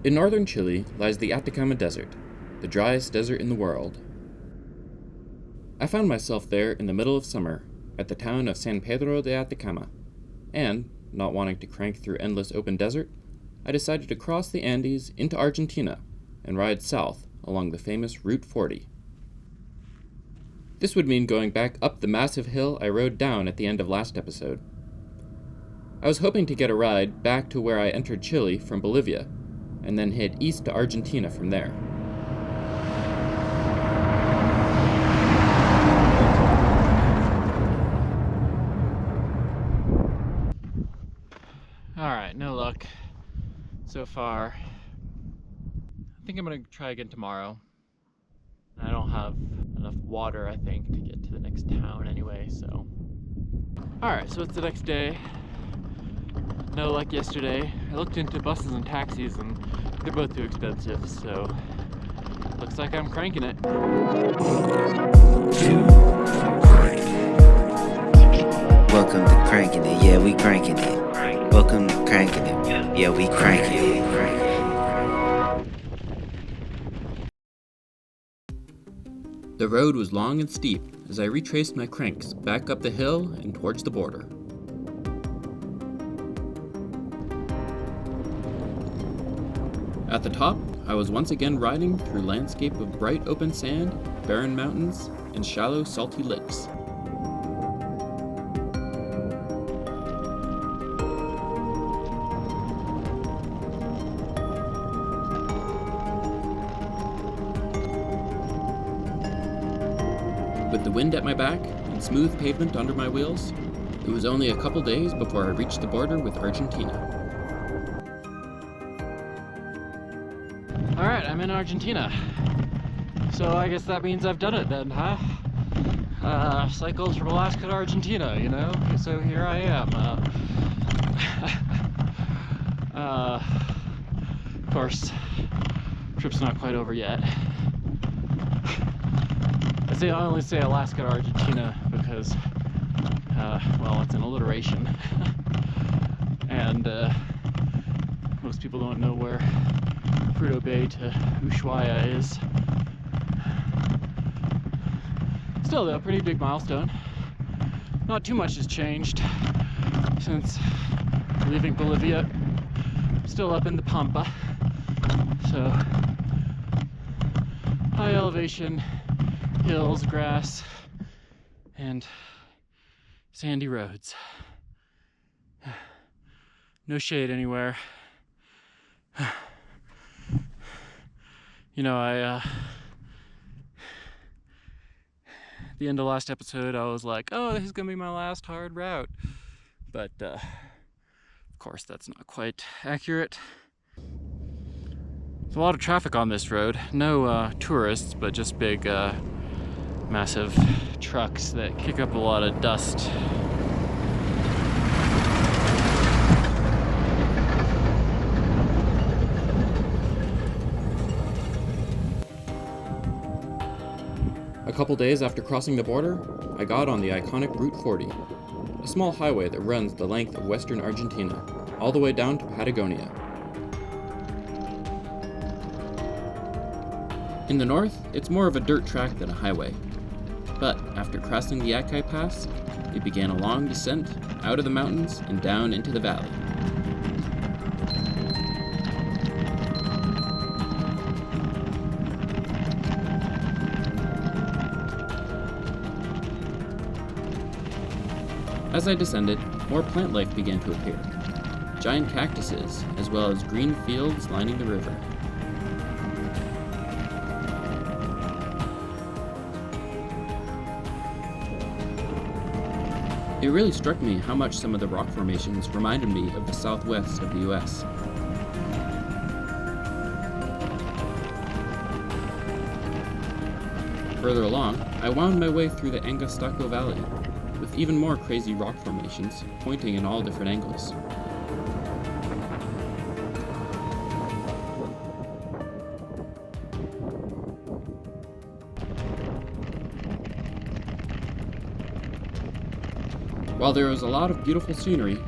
In northern Chile lies the Atacama Desert, the driest desert in the world. I found myself there in the middle of summer, at the town of San Pedro de Atacama, and, not wanting to crank through endless open desert, I decided to cross the Andes into Argentina and ride south along the famous Route 40. This would mean going back up the massive hill I rode down at the end of last episode. I was hoping to get a ride back to where I entered Chile from Bolivia, and then head east to Argentina from there. Alright, no luck so far. I think I'm gonna try again tomorrow. I don't have enough water, I think, to get to the next town anyway, so. Alright, so it's the next day. No luck yesterday. I looked into buses and taxis and they're both too expensive, so looks like I'm cranking it. Welcome to Cranking It, yeah, we cranking it. Welcome to Cranking It, yeah, we cranking it. The road was long and steep as I retraced my cranks back up the hill and towards the border. At the top, I was once again riding through a landscape of bright open sand, barren mountains, and shallow salty lakes. With the wind at my back and smooth pavement under my wheels, it was only a couple days before I reached the border with Argentina. Alright, I'm in Argentina. So I guess that means I've done it then, huh? Cycles from Alaska to Argentina, you know? So here I am. Of course, trip's not quite over yet. I only say Alaska to Argentina because, well, it's an alliteration. And most people don't know where Fruto Bay to Ushuaia is. Still though, pretty big milestone. Not too much has changed since leaving Bolivia. Still up in the Pampa. So, high elevation, hills, grass, and sandy roads. No shade anywhere. You know, at the end of last episode, I was like, oh, this is gonna be my last hard route. But, of course, that's not quite accurate. There's a lot of traffic on this road. No tourists, but just big, massive trucks that kick up a lot of dust. A couple days after crossing the border, I got on the iconic Route 40, a small highway that runs the length of western Argentina, all the way down to Patagonia. In the north, it's more of a dirt track than a highway. But after crossing the Acai Pass, it began a long descent out of the mountains and down into the valley. As I descended, more plant life began to appear. Giant cactuses, as well as green fields lining the river. It really struck me how much some of the rock formations reminded me of the southwest of the US. Further along, I wound my way through the Angostaco Valley, with even more crazy rock formations pointing in all different angles. While there was a lot of beautiful scenery,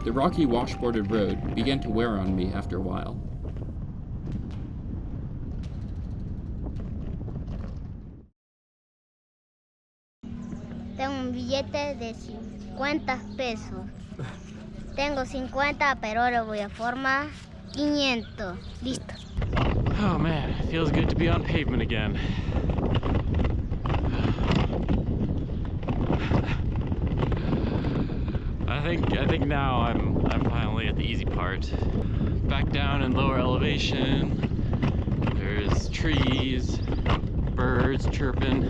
the rocky washboarded road began to wear on me after a while. Tengo un billete de 50 pesos. Tengo 50, pero ahora voy a formar 500. Listo. Oh man, it feels good to be on pavement again. I think now I'm finally at the easy part. Back down in lower elevation, there's trees, birds chirping.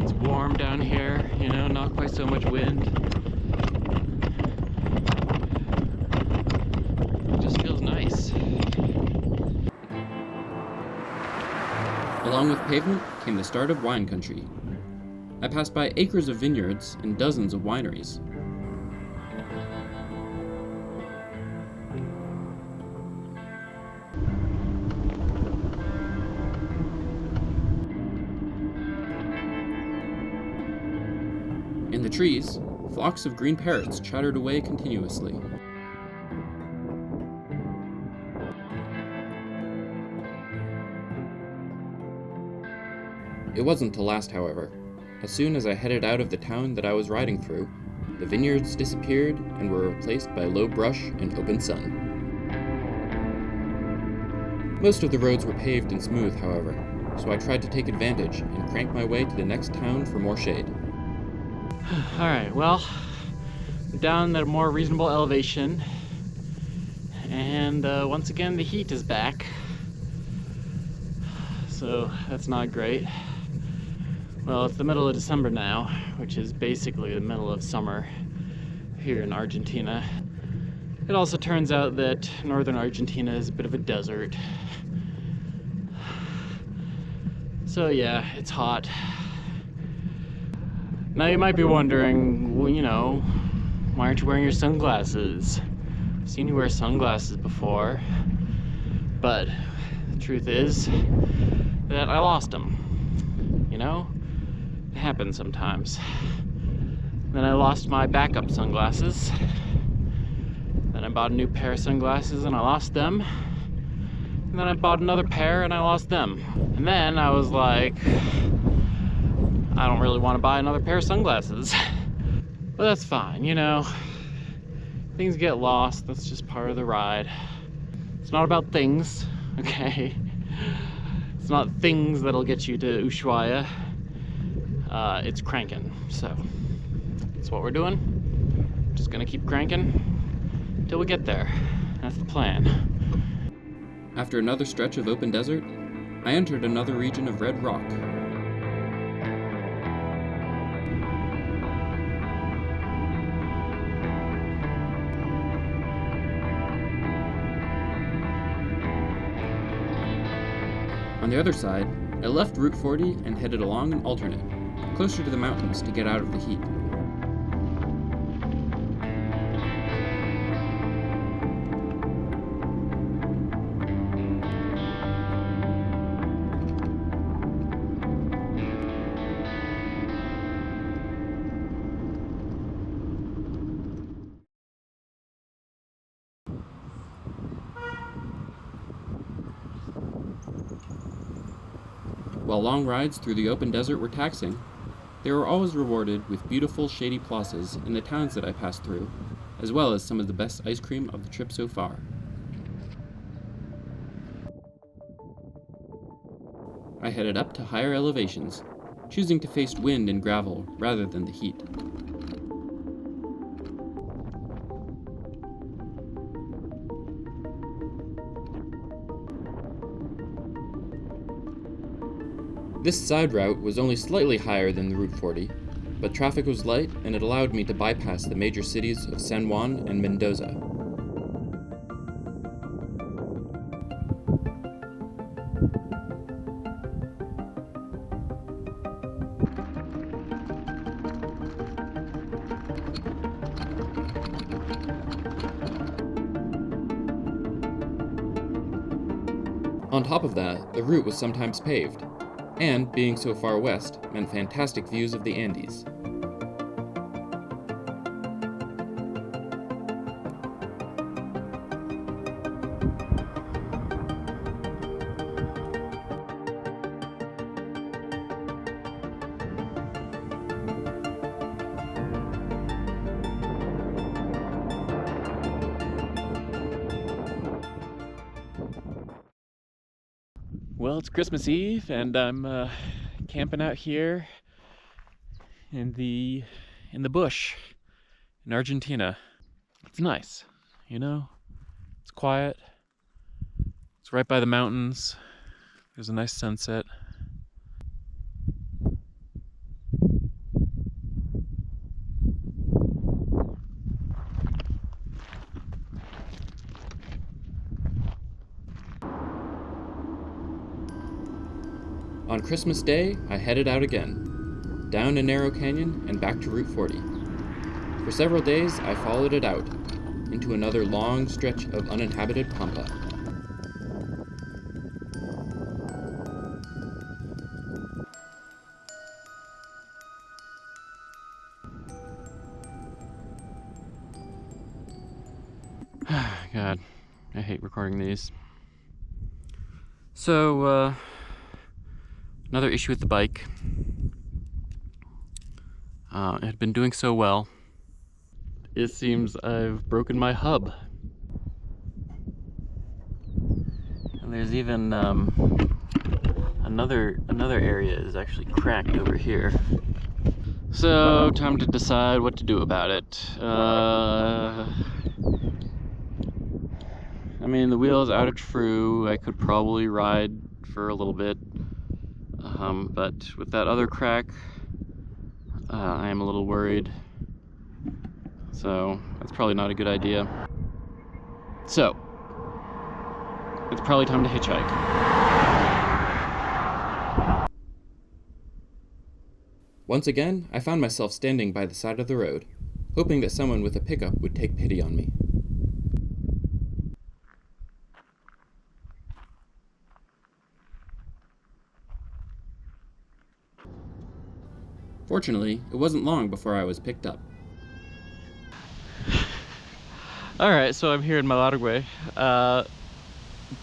It's warm down here, you know, not quite so much wind. It just feels nice. Along with pavement came the start of wine country. I passed by acres of vineyards and dozens of wineries. In the trees, flocks of green parrots chattered away continuously. It wasn't to last, however. As soon as I headed out of the town that I was riding through, the vineyards disappeared and were replaced by low brush and open sun. Most of the roads were paved and smooth, however, so I tried to take advantage and crank my way to the next town for more shade. Alright, well, I'm down at a more reasonable elevation, and once again the heat is back, so that's not great. Well, it's the middle of December now, which is basically the middle of summer here in Argentina. It also turns out that northern Argentina is a bit of a desert. So yeah, it's hot. Now you might be wondering, well, you know, why aren't you wearing your sunglasses? I've seen you wear sunglasses before, but the truth is that I lost them, you know? It happens sometimes. Then I lost my backup sunglasses. Then I bought a new pair of sunglasses and I lost them. And then I bought another pair and I lost them. And then I was like, I don't really want to buy another pair of sunglasses. But that's fine, you know. Things get lost, that's just part of the ride. It's not about things, okay? It's not things that'll get you to Ushuaia. It's cranking, so that's what we're doing. Just gonna keep cranking till we get there. That's the plan. After another stretch of open desert, I entered another region of red rock. On the other side, I left Route 40 and headed along an alternate, closer to the mountains to get out of the heat. While long rides through the open desert were taxing, they were always rewarded with beautiful shady plazas in the towns that I passed through, as well as some of the best ice cream of the trip so far. I headed up to higher elevations, choosing to face wind and gravel rather than the heat. This side route was only slightly higher than the Route 40, but traffic was light and it allowed me to bypass the major cities of San Juan and Mendoza. On top of that, the route was sometimes paved, and being so far west meant fantastic views of the Andes. Well, it's Christmas Eve, and I'm camping out here in the bush in Argentina. It's nice, you know. It's quiet. It's right by the mountains. There's a nice sunset. On Christmas Day, I headed out again, down a narrow canyon and back to Route 40. For several days, I followed it out, into another long stretch of uninhabited Pampa. God, I hate recording these. So, another issue with the bike. It had been doing so well. It seems I've broken my hub. And there's even another area is actually cracked over here. So, time to decide what to do about it. I mean, the wheel is out of true. I could probably ride for a little bit. But with that other crack, I am a little worried. So that's probably not a good idea. So it's probably time to hitchhike. Once again, I found myself standing by the side of the road, hoping that someone with a pickup would take pity on me. Fortunately, it wasn't long before I was picked up. Alright, so I'm here in Malargüe.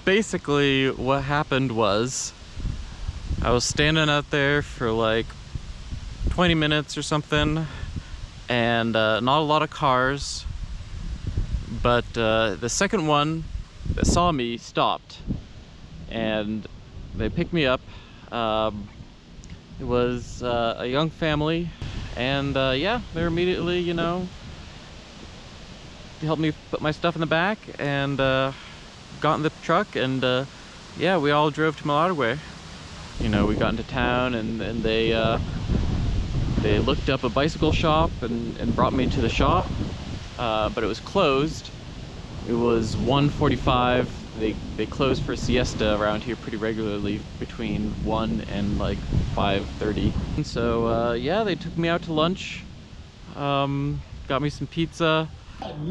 Basically, what happened was I was standing out there for like 20 minutes or something, and not a lot of cars, but the second one that saw me stopped, and they picked me up. It was a young family, and yeah, they were immediately, you know, helped me put my stuff in the back, and got in the truck, and yeah, we all drove to Malargüe. You know, we got into town, and they looked up a bicycle shop and brought me to the shop, but it was closed. It was 1:45. They close for siesta around here pretty regularly between 1 and like 5:30. And so yeah, they took me out to lunch, got me some pizza. Hola,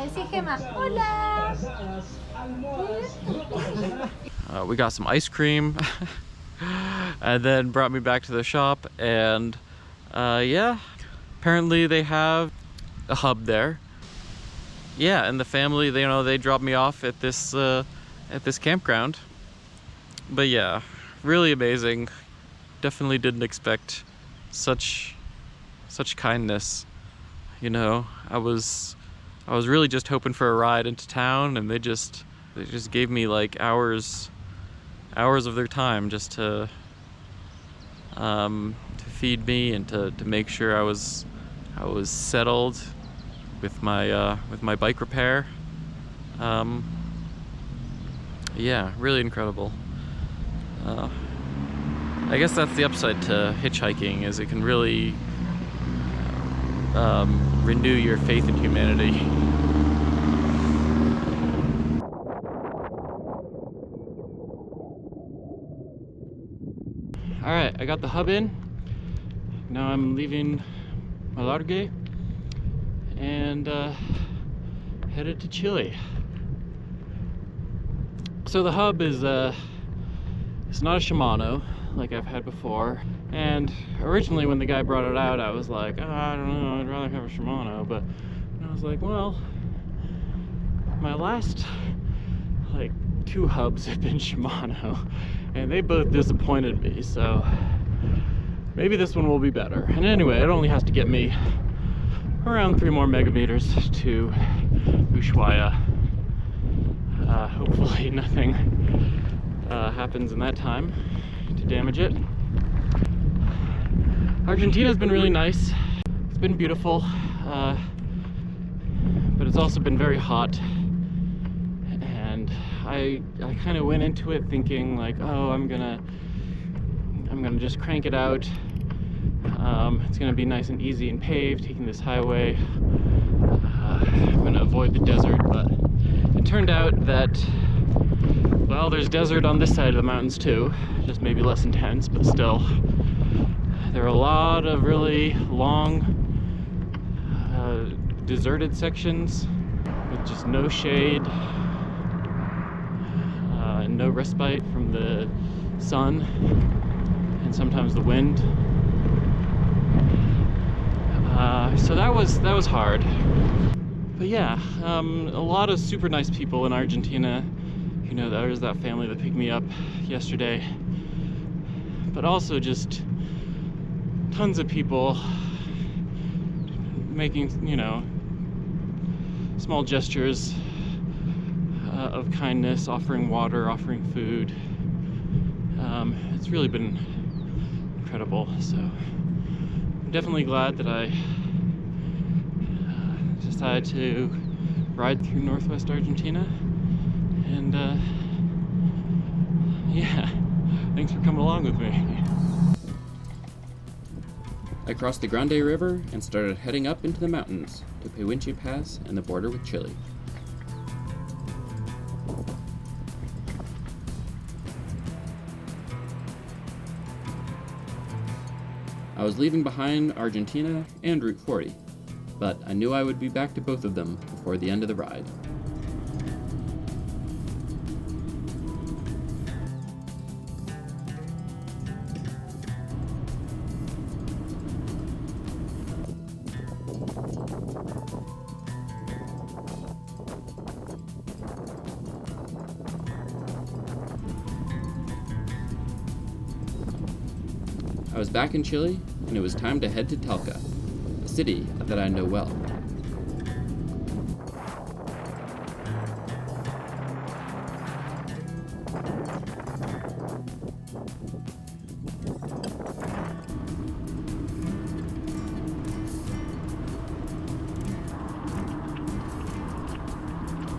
decí Gemma. Hola. We got some ice cream, and then brought me back to the shop, and yeah, apparently they have a hub there. Yeah, and the family, they dropped me off at this campground. But yeah, really amazing. Definitely didn't expect such kindness. You know, I was really just hoping for a ride into town, and they just gave me like hours of their time just to feed me and to make sure I was settled with my bike repair. Yeah, really incredible. I guess that's the upside to hitchhiking, is it can really renew your faith in humanity. Alright, I got the hub in. Now I'm leaving Malargüe and headed to Chile. So the hub is it's not a Shimano like I've had before, and originally when the guy brought it out, I was like, oh, I don't know, I'd rather have a Shimano. But I was like, well, my last like 2 hubs have been Shimano, and they both disappointed me, so maybe this one will be better. And anyway, it only has to get me around 3 more megameters to Ushuaia. Hopefully nothing happens in that time to damage it. Argentina's been really nice. It's been beautiful, but it's also been very hot. And I kind of went into it thinking like, oh, I'm gonna just crank it out. It's gonna be nice and easy and paved, taking this highway. I'm gonna avoid the desert, but it turned out that, well, there's desert on this side of the mountains too, just maybe less intense, but still. There are a lot of really long, deserted sections with just no shade, and no respite from the sun, and sometimes the wind. So that was hard. But yeah, a lot of super nice people in Argentina. You know, there was that family that picked me up yesterday. But also just tons of people making, you know, small gestures of kindness, offering water, offering food. It's really been incredible. So I'm definitely glad that I decided to ride through northwest Argentina. And yeah, thanks for coming along with me. I crossed the Grande River and started heading up into the mountains to Pehuenche Pass and the border with Chile. I was leaving behind Argentina and Route 40, but I knew I would be back to both of them before the end of the ride. I was back in Chile, and it was time to head to Talca, a city that I know well.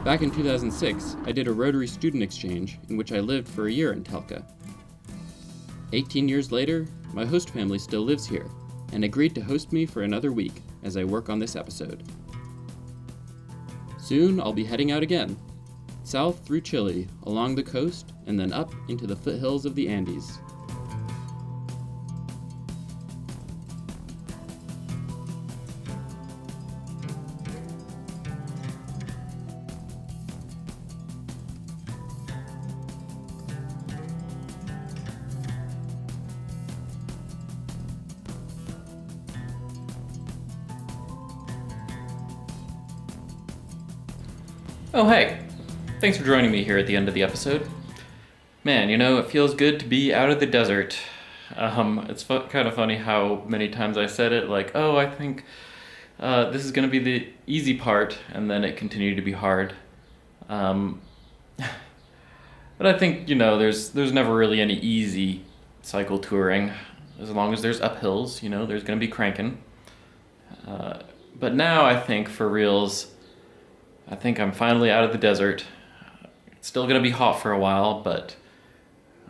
Back in 2006, I did a Rotary student exchange in which I lived for a year in Talca. 18 years later, my host family still lives here and agreed to host me for another week as I work on this episode. Soon I'll be heading out again, south through Chile, along the coast, and then up into the foothills of the Andes. Oh hey, thanks for joining me here at the end of the episode. Man, you know, it feels good to be out of the desert. It's kind of funny how many times I said it, like, oh, I think this is going to be the easy part, and then it continued to be hard. But I think, you know, there's never really any easy cycle touring. As long as there's uphills, you know, there's going to be cranking. But now I think, for reals, I think I'm finally out of the desert. It's still gonna be hot for a while, but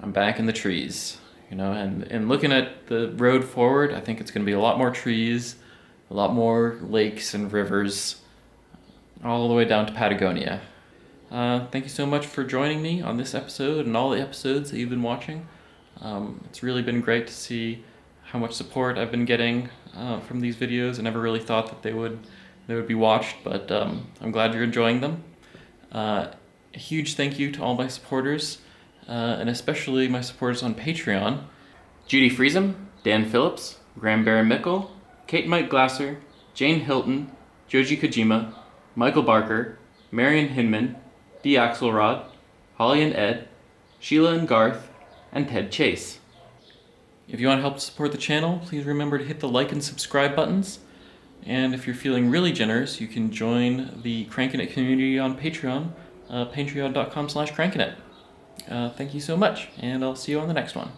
I'm back in the trees, you know, and looking at the road forward, I think it's gonna be a lot more trees, a lot more lakes and rivers, all the way down to Patagonia. Thank you so much for joining me on this episode and all the episodes that you've been watching. It's really been great to see how much support I've been getting from these videos. I never really thought that they would be watched, but I'm glad you're enjoying them. A huge thank you to all my supporters, and especially my supporters on Patreon. Judy Friesem, Dan Phillips, Graham Barron Mickle, Kate Mike Glasser, Jane Hilton, Joji Kojima, Michael Barker, Marion Hinman, Dee Axelrod, Holly and Ed, Sheila and Garth, and Ted Chase. If you want to help support the channel, please remember to hit the like and subscribe buttons. And if you're feeling really generous, you can join the Crankin' It community on Patreon, patreon.com/crankinit. Thank you so much, and I'll see you on the next one.